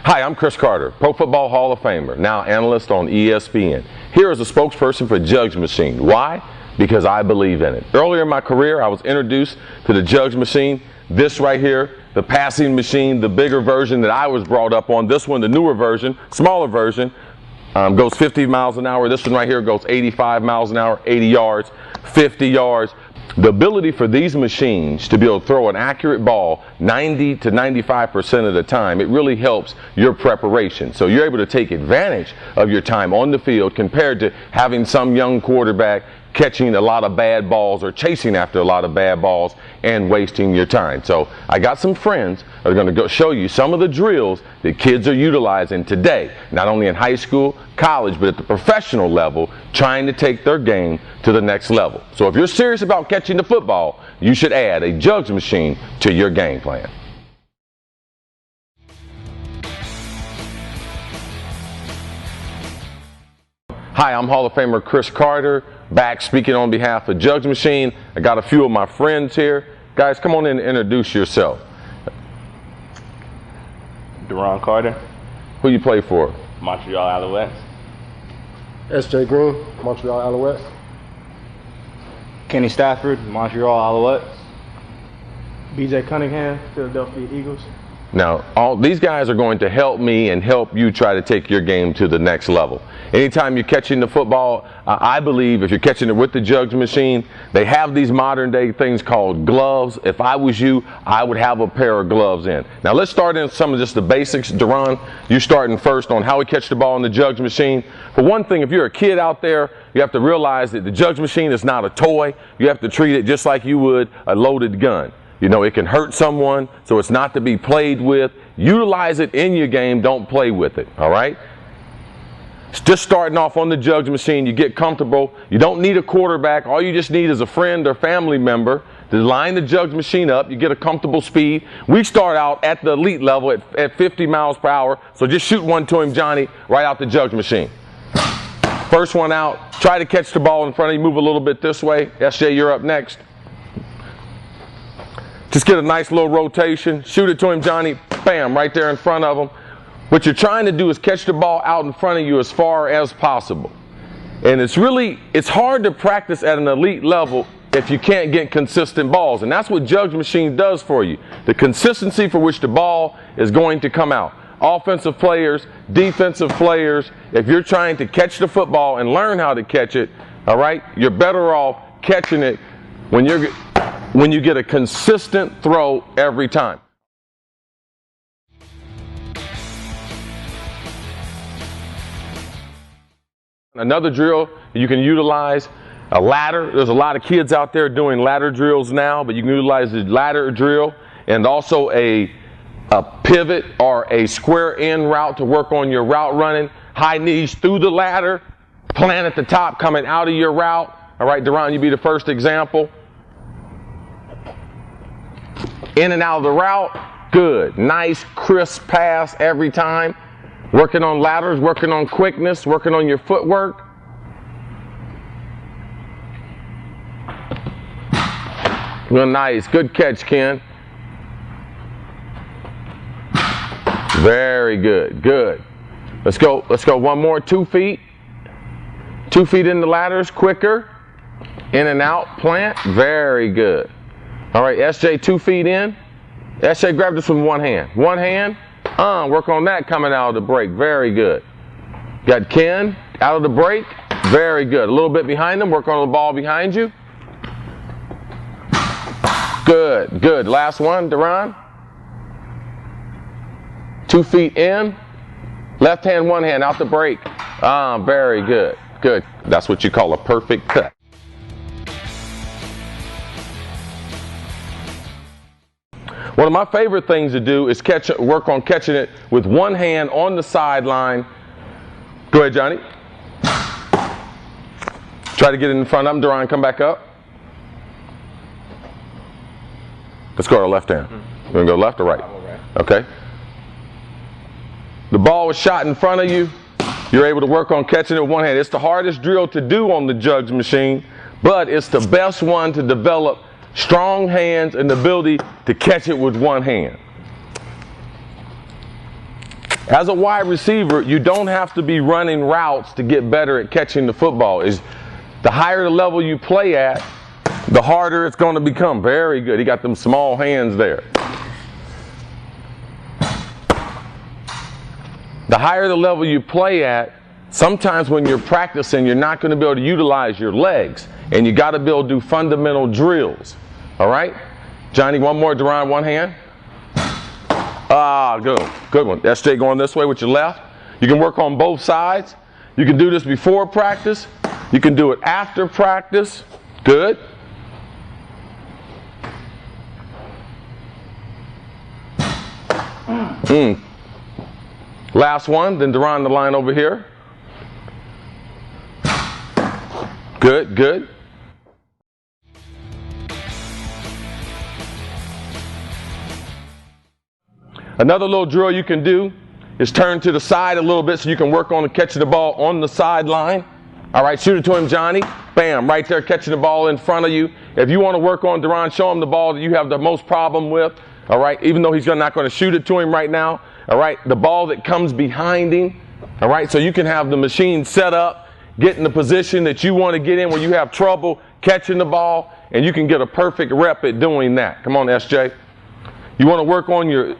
Hi, I'm Chris Carter, Pro Football Hall of Famer, now analyst on ESPN. Here as a spokesperson for Jugs Machine. Why? Because I believe in it. Earlier in my career, I was introduced to the Jugs Machine. This right here, the passing machine, the bigger version that I was brought up on. This one, the newer version, smaller version, goes 50 miles an hour. This one right here goes 85 miles an hour, 80 yards, 50 yards. The ability for these machines to be able to throw an accurate ball 90 to 95% of the time, it really helps your preparation. So you're able to take advantage of your time on the field compared to having some young quarterback catching a lot of bad balls or chasing after a lot of bad balls and wasting your time. So I got some friends that are going to go show you some of the drills that kids are utilizing today, not only in high school, college, but at the professional level, trying to take their game to the next level. So if you're serious about catching the football, you should add a Jugs machine to your game plan. Hi, I'm Hall of Famer Chris Carter, back speaking on behalf of Jugs Machine. I got a few of my friends here. Guys, come on in and introduce yourself. Deron Carter. Who you play for? Montreal Alouettes. S.J. Green, Montreal Alouettes. Kenny Stafford, Montreal Alouettes. B.J. Cunningham, Philadelphia Eagles. Now, all these guys are going to help me and help you try to take your game to the next level. Anytime you're catching the football, I believe if you're catching it with the Jugs machine, they have these modern day things called gloves. If I was you, I would have a pair of gloves in. Now let's start in some of just the basics. Deron, you starting first on how we catch the ball in the Jugs machine. For one thing, if you're a kid out there, you have to realize that the Jugs machine is not a toy. You have to treat it just like you would a loaded gun. You know, it can hurt someone, so it's not to be played with. Utilize it in your game, don't play with it, all right? It's just starting off on the Jugs machine, you get comfortable. You don't need a quarterback. All you just need is a friend or family member to line the Jugs machine up. You get a comfortable speed. We start out at the elite level at 50 miles per hour, so just shoot one to him, Johnny, right out the Jugs machine. First one out, try to catch the ball in front of you. Move a little bit this way. SJ, you're up next. Just get a nice little rotation, shoot it to him, Johnny, bam, right there in front of him. What you're trying to do is catch the ball out in front of you as far as possible. And it's hard to practice at an elite level if you can't get consistent balls. And that's what Jugs Machine does for you. The consistency for which the ball is going to come out. Offensive players, defensive players, if you're trying to catch the football and learn how to catch it, all right, you're better off catching it when you get a consistent throw every time. Another drill you can utilize, a ladder. There's a lot of kids out there doing ladder drills now, but you can utilize the ladder drill and also a pivot or a square end route to work on your route running. High knees through the ladder, plant at the top coming out of your route. All right, Deron, you be the first example. In and out of the route, good. Nice, crisp pass every time. Working on ladders, working on quickness, working on your footwork. Real nice, good catch, Ken. Very good, good. Let's go one more, 2 feet. 2 feet in the ladders, quicker. In and out, plant, very good. All right, SJ, 2 feet in. SJ, grab this with one hand. One hand, work on that coming out of the break. Very good. Got Ken out of the break. Very good. A little bit behind him. Work on the ball behind you. Good, good. Last one, Deron. 2 feet in. Left hand, one hand out the break. Very good. Good. That's what you call a perfect cut. One of my favorite things to do is work on catching it with one hand on the sideline. Go ahead, Johnny. Try to get it in front of him. Deron, come back up. Let's go to our left hand. You want to go left or right? Okay. The ball was shot in front of you. You're able to work on catching it with one hand. It's the hardest drill to do on the Jugs machine, but it's the best one to develop strong hands and the ability to catch it with one hand. As a wide receiver, you don't have to be running routes to get better at catching the football. The higher the level you play at, the harder it's going to become. Very good. He got them small hands there. The higher the level you play at, sometimes when you're practicing, you're not going to be able to utilize your legs. And you got to be able to do fundamental drills. All right? Johnny, one more. Duran, one hand. Ah, good. Good one. SJ going this way with your left. You can work on both sides. You can do this before practice. You can do it after practice. Good. Last one, then Duran the line over here. Good, good. Another little drill you can do is turn to the side a little bit so you can work on catching the ball on the sideline. All right, shoot it to him, Johnny. Bam, right there, catching the ball in front of you. If you want to work on Duran, show him the ball that you have the most problem with. All right, even though he's not going to shoot it to him right now. All right, the ball that comes behind him. All right, so you can have the machine set up, get in the position that you want to get in where you have trouble catching the ball, and you can get a perfect rep at doing that. Come on, SJ. You want to work on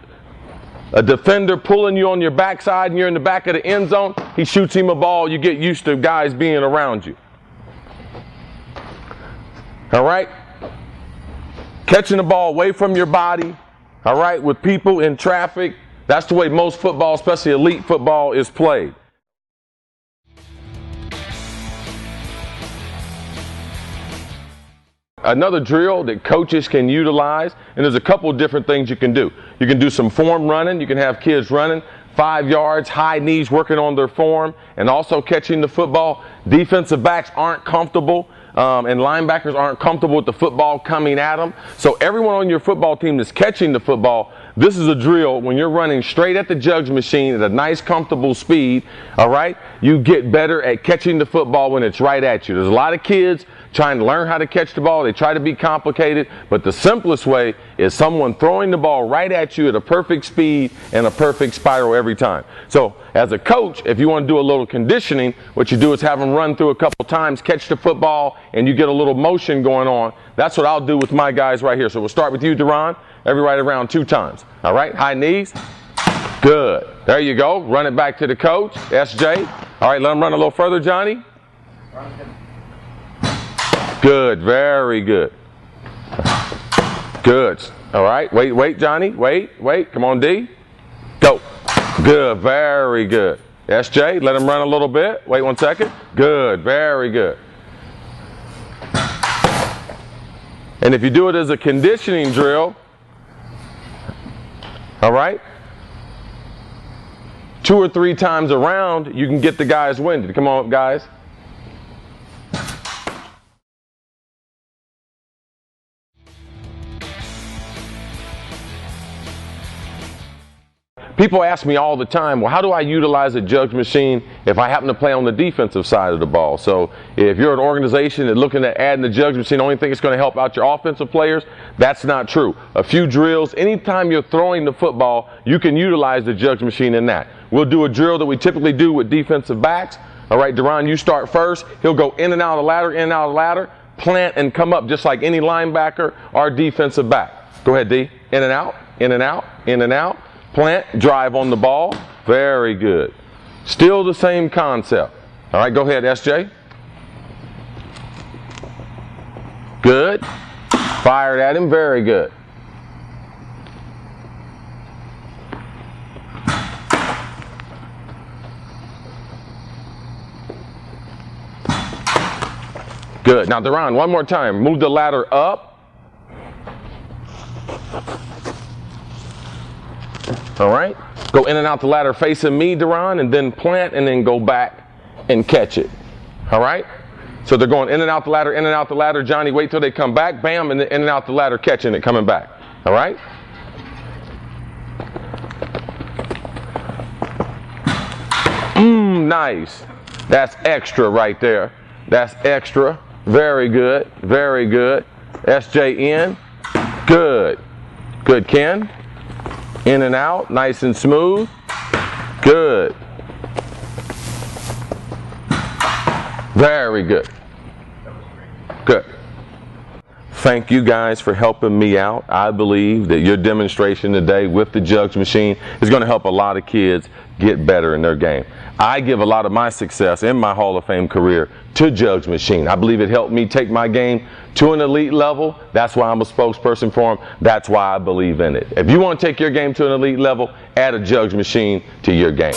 a defender pulling you on your backside and you're in the back of the end zone, he shoots him a ball, you get used to guys being around you. All right? Catching the ball away from your body, all right, with people in traffic. That's the way most football, especially elite football, is played. Another drill that coaches can utilize, and there's a couple of different things you can do. You can do some form running. You can have kids running 5 yards, high knees, working on their form, and also catching the football. Defensive backs aren't comfortable, and linebackers aren't comfortable with the football coming at them. So everyone on your football team that's catching the football, this is a drill when you're running straight at the jugs machine at a nice, comfortable speed, all right? You get better at catching the football when it's right at you. There's a lot of kids trying to learn how to catch the ball. They try to be complicated, but the simplest way is someone throwing the ball right at you at a perfect speed and a perfect spiral every time. So as a coach, if you want to do a little conditioning, what you do is have them run through a couple times, catch the football, and you get a little motion going on. That's what I'll do with my guys right here. So we'll start with you, Duran. Everybody around 2 times. All right, high knees. Good. There you go. Run it back to the coach, SJ. All right, let him run a little further, Johnny. Good, very good. Good. All right, wait, Johnny. Wait. Come on, D. Go. Good, very good. SJ, let him run a little bit. Wait 1 second. Good, very good. And if you do it as a conditioning drill, all right, 2 or 3 times around, you can get the guys winded. Come on, guys. People ask me all the time, well, how do I utilize a jugs machine if I happen to play on the defensive side of the ball? So if you're an organization that's looking at adding the jugs machine, the only thing it's going to help out your offensive players, that's not true. A few drills, anytime you're throwing the football, you can utilize the jugs machine in that. We'll do a drill that we typically do with defensive backs. All right, Duran, you start first. He'll go in and out of the ladder, in and out of the ladder, plant and come up just like any linebacker or defensive back. Go ahead, D. In and out, in and out, in and out. Plant, drive on the ball. Very good. Still the same concept. All right, go ahead, SJ. Good. Fired at him. Very good. Good. Now, Duran, one more time. Move the ladder up. All right, go in and out the ladder facing me, Duran, and then plant and then go back and catch it. All right, so they're going in and out the ladder, in and out the ladder. Johnny, wait till they come back, bam, and then in and out the ladder, catching it, coming back. All right. Nice. That's extra right there. That's extra. Very good. Very good. SJ in. Good. Good, Ken. In and out, nice and smooth. Good. Very good. Good. Thank you guys for helping me out. I believe that your demonstration today with the Jugs machine is going to help a lot of kids get better in their game. I give a lot of my success in my Hall of Fame career to Jugs machine. I believe it helped me take my game to an elite level. That's why I'm a spokesperson for them. That's why I believe in it. If you want to take your game to an elite level, add a Jugs machine to your game.